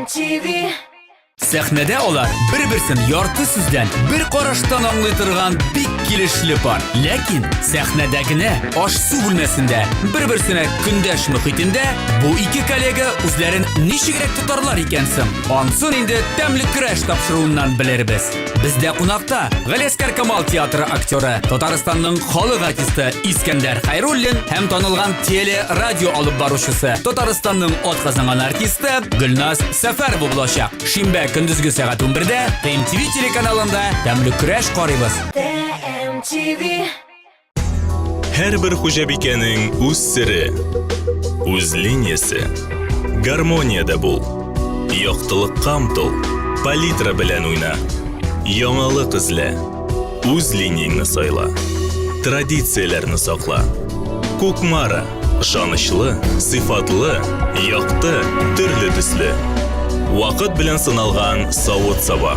MTV. Сәхнәдә алар бер-берсен ярты сүздән, бер караштан аңлый торган бик килешле пар. Ләкин сәхнәдә генә аш-су бүлмәсендә бер-берсенә көндәш мөхитендә бу ике коллега үзләрен ничегрәк тотарлар икән соң? Ансын инде тәмле көрәш тапшыруыннан белербез. Бездә кунакта Галескар Камал театры актеры, Татарстанның халык артисты Искәндәр Хайруллин һәм танылган теле-радио алып баручысы, Татарстанның атказанган артисты Гөлназ Сәфәрова булачак. Шимбә көндезге сәгать 11-дә MTV телеканалында тәмле көрәш карыйбыз. MTV. Һәрбер хуҗабикәнең үз сире, үз линиясе. Гармониядә бул. Яктылыкка омтыл, палитра белән уйна. Яңалык эзлә, үз линияңне сайла. Традицияләрне сакла. Кукмара, ышанычлы, сыйфатлы, якты, төрле төсле. Вакыт белән сыналган савыт-саба.